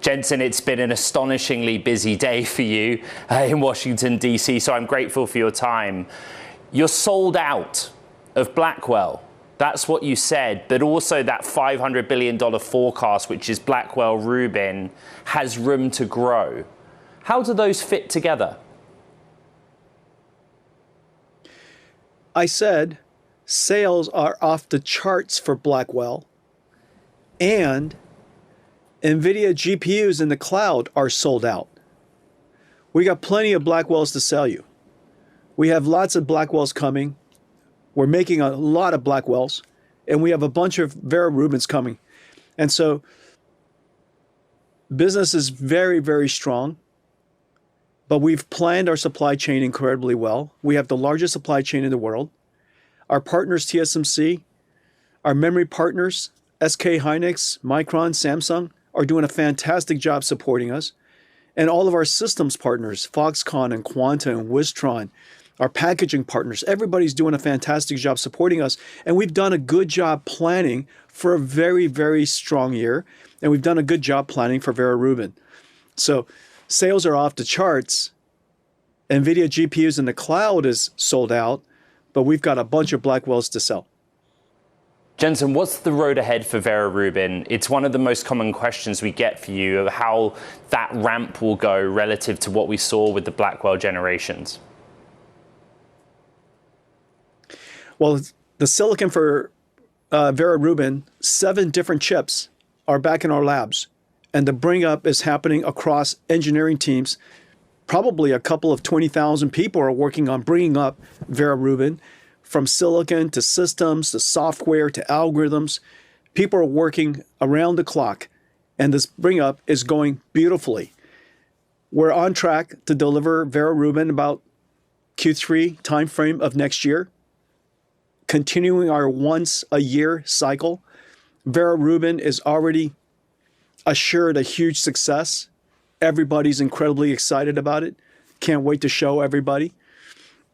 Jensen, it's been an astonishingly busy day for you in Washington, D.C., so I'm grateful for your time. You're sold out of Blackwell. That's what you said, but also that $500 billion forecast, which is Blackwell Rubin, has room to grow. How do those fit together? I said sales are off the charts for Blackwell, and Nvidia GPUs in the cloud are sold out. We got plenty of Blackwells to sell you. We have lots of Blackwells coming. We're making a lot of Blackwells, and we have a bunch of Vera Rubins coming. And so business is very, very strong, but we've planned our supply chain incredibly well. We have the largest supply chain in the world. Our partners, TSMC, our memory partners, SK Hynix, Micron, Samsung, are doing a fantastic job supporting us. And all of our systems partners, Foxconn and Quanta and Wistron, our packaging partners, everybody's doing a fantastic job supporting us. And we've done a good job planning for a very, very strong year. And we've done a good job planning for Vera Rubin. So sales are off the charts. Nvidia GPUs in the cloud is sold out, but we've got a bunch of Blackwells to sell. Jensen, what's the road ahead for Vera Rubin? It's one of the most common questions we get for you of how that ramp will go relative to what we saw with the Blackwell generations. Well, the silicon for Vera Rubin, 7 different chips are back in our labs. And the bring up is happening across engineering teams. Probably a couple of 20,000 people are working on bringing up Vera Rubin. From silicon to systems to software to algorithms, people are working around the clock, and this bring up is going beautifully. We're on track to deliver Vera Rubin about Q3 timeframe of next year, continuing our once a year cycle. Vera Rubin is already assured a huge success. Everybody's incredibly excited about it. Can't wait to show everybody.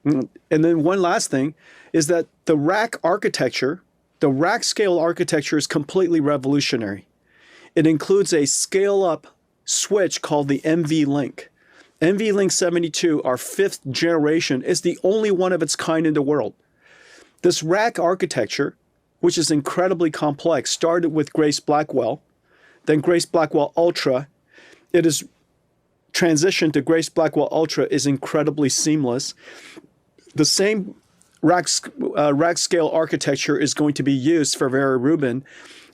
And then one last thing is that the rack architecture, the rack scale architecture is completely revolutionary. It includes a scale up switch called the NVLink. NVLink 72, our 5th generation, is the only one of its kind in the world. This rack architecture, which is incredibly complex, started with Grace Blackwell, then Grace Blackwell Ultra. It is transition to Grace Blackwell Ultra is incredibly seamless. The same rack scale architecture is going to be used for Vera Rubin.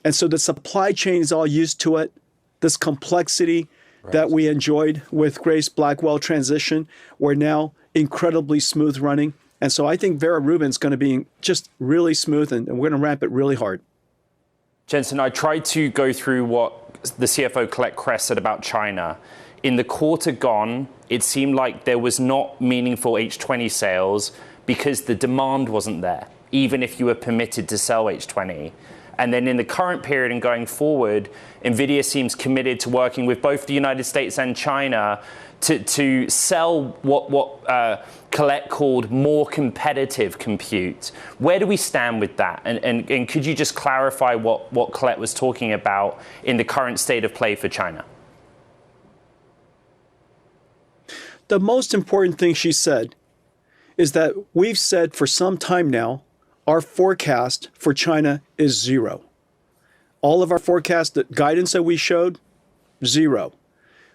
And so the supply chain is all used to it. This complexity that we enjoyed with Grace Blackwell transition, we're now incredibly smooth running. And so I think Vera Rubin is going to be just really smooth, and we're going to ramp it really hard. Jensen, I tried to go through what the CFO Colette Kress said about China. In the quarter gone, it seemed like there was not meaningful H20 sales because the demand wasn't there, even if you were permitted to sell H20. And then in the current period and going forward, Nvidia seems committed to working with both the United States and China to sell what Colette called more competitive compute. Where do we stand with that? And could you just clarify what Colette was talking about in the current state of play for China? The most important thing she said is that we've said for some time now, our forecast for China is 0. All of our forecast, the guidance that we showed, 0.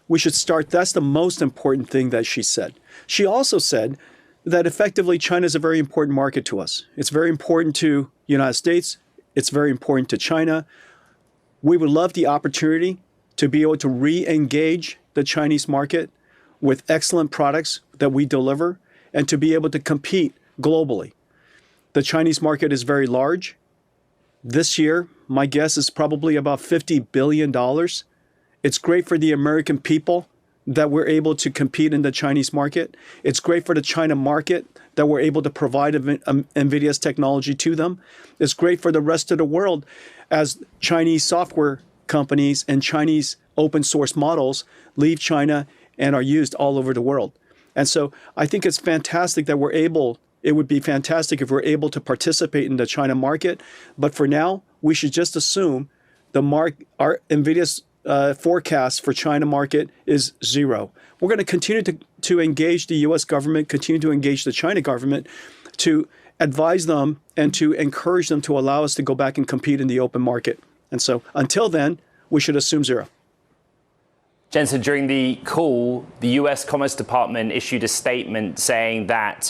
We should start, that's the most important thing that she said. She also said that effectively China is a very important market to us. It's very important to the United States. It's very important to China. We would love the opportunity to be able to re-engage the Chinese market with excellent products that we deliver and to be able to compete globally. The Chinese market is very large. This year, my guess is probably about $50 billion. It's great for the American people that we're able to compete in the Chinese market. It's great for the China market that we're able to provide NVIDIA's technology to them. It's great for the rest of the world as Chinese software companies and Chinese open source models leave China and are used all over the world. And so I think it's fantastic that it would be fantastic if we're able to participate in the China market. But for now, we should just assume our NVIDIA's forecast for China market is zero. We're going to continue to engage the U.S. government, continue to engage the China government to advise them and to encourage them to allow us to go back and compete in the open market. And so until then, we should assume zero. Jensen, during the call, the US Commerce Department issued a statement saying that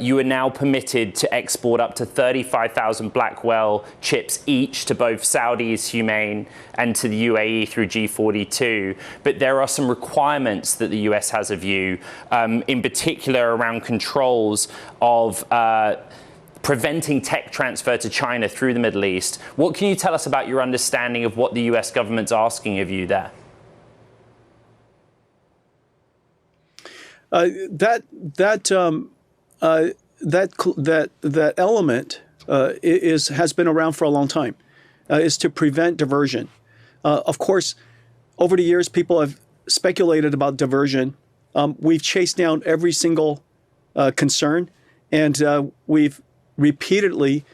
you are now permitted to export up to 35,000 Blackwell chips each to both Saudi's Humane and to the UAE through G42. But there are some requirements that the US has of you, in particular around controls of preventing tech transfer to China through the Middle East. What can you tell us about your understanding of what the US government's asking of you there? That element has been around for a long time, is to prevent diversion. Of course, over the years, people have speculated about diversion. We've chased down every single concern, and we've repeatedly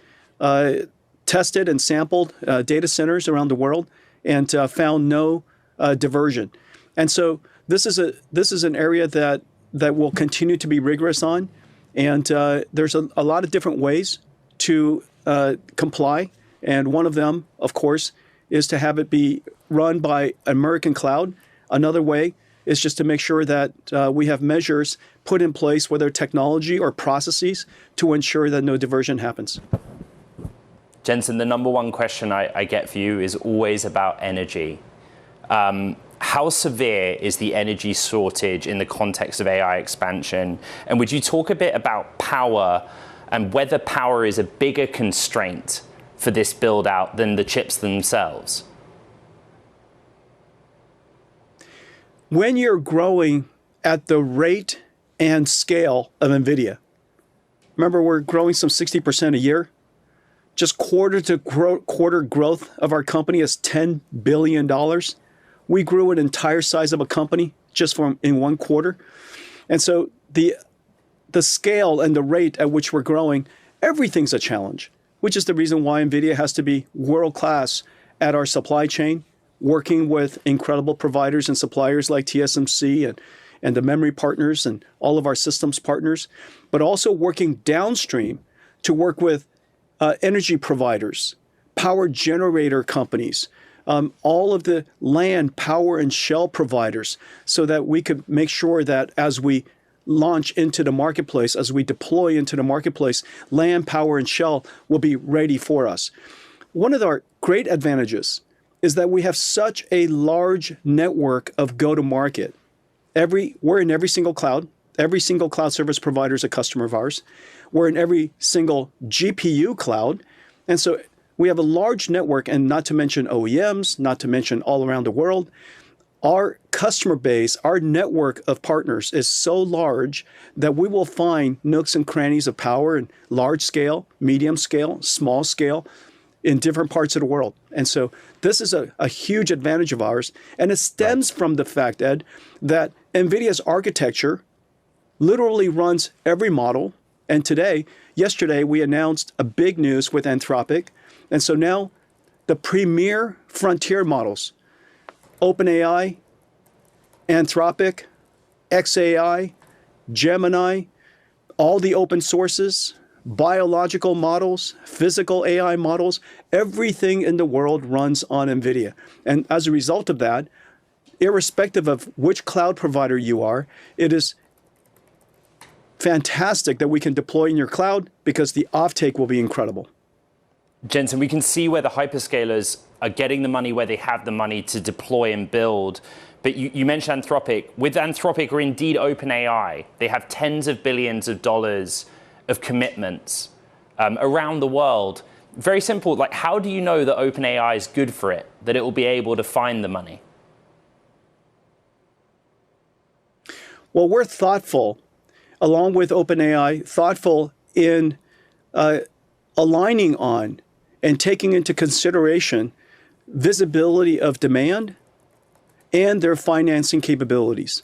tested and sampled data centers around the world and found no diversion. And so this is an area that will continue to be rigorous on. And there's a lot of different ways to comply. And one of them, of course, is to have it be run by American cloud. Another way is just to make sure that we have measures put in place, whether technology or processes, to ensure that no diversion happens. Jensen, the number one question I get for you is always about energy. How severe is the energy shortage in the context of AI expansion? And would you talk a bit about power and whether power is a bigger constraint for this build out than the chips themselves? When you're growing at the rate and scale of Nvidia, remember we're growing some 60% a year. Just quarter to quarter growth of our company is $10 billion. We grew an entire size of a company just in one quarter. And so the scale and the rate at which we're growing, everything's a challenge, which is the reason why NVIDIA has to be world-class at our supply chain, working with incredible providers and suppliers like TSMC and the memory partners and all of our systems partners, but also working downstream to work with energy providers, power generator companies, all of the land, power, and shell providers, so that we could make sure that as we launch into the marketplace, as we deploy into the marketplace, land, power, and shell will be ready for us. One of our great advantages is that we have such a large network of go-to-market. We're in every single cloud. Every single cloud service provider is a customer of ours. We're in every single GPU cloud. And so we have a large network, and not to mention OEMs, not to mention all around the world. Our customer base, our network of partners is so large that we will find nooks and crannies of power in large scale, medium scale, small scale in different parts of the world. And so this is a huge advantage of ours. And it stems from the fact, Ed, that NVIDIA's architecture literally runs every model. And yesterday, we announced a big news with Anthropic. And so now the premier frontier models, OpenAI, Anthropic, xAI, Gemini, all the open sources, biological models, physical AI models, everything in the world runs on NVIDIA. And as a result of that, irrespective of which cloud provider you are, it is fantastic that we can deploy in your cloud because the offtake will be incredible. Jensen, we can see where the hyperscalers are getting the money where they have the money to deploy and build. But you mentioned Anthropic. With Anthropic, or indeed OpenAI, they have tens of billions of dollars of commitments around the world. Very simple, like how do you know that OpenAI is good for it, that it will be able to find the money? Well, we're thoughtful, along with OpenAI, thoughtful in aligning on and taking into consideration visibility of demand and their financing capabilities.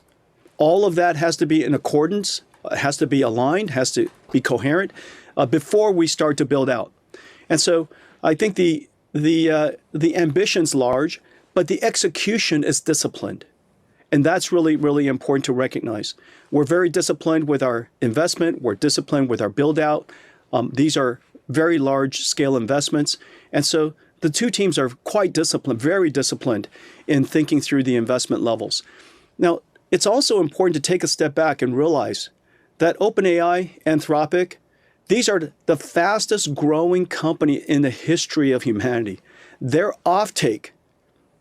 All of that has to be in accordance, has to be aligned, has to be coherent before we start to build out. And so I think the ambition's large, but the execution is disciplined. And that's really, really important to recognize. We're very disciplined with our investment. We're disciplined with our build out. These are very large scale investments. And so the two teams are quite disciplined, very disciplined in thinking through the investment levels. Now, it's also important to take a step back and realize that OpenAI, Anthropic, these are the fastest growing company in the history of humanity. Their offtake,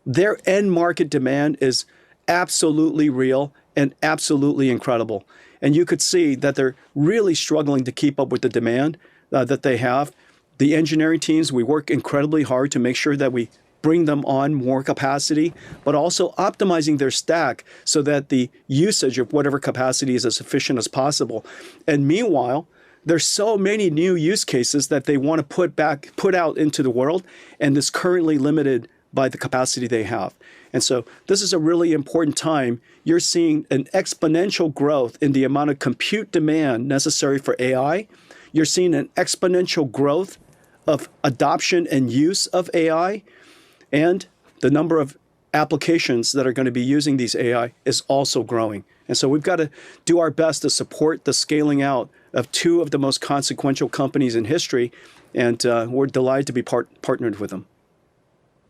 their end market demand is absolutely real and absolutely incredible. And you could see that they're really struggling to keep up with the demand that they have. The engineering teams, we work incredibly hard to make sure that we bring them on more capacity, but also optimizing their stack so that the usage of whatever capacity is as efficient as possible. And meanwhile, there's so many new use cases that they want to put out into the world, and it's currently limited by the capacity they have. And so this is a really important time. You're seeing an exponential growth in the amount of compute demand necessary for AI. You're seeing an exponential growth of adoption and use of AI, and the number of applications that are going to be using these AI is also growing. And so we've got to do our best to support the scaling out of two of the most consequential companies in history, and we're delighted to be partnered with them.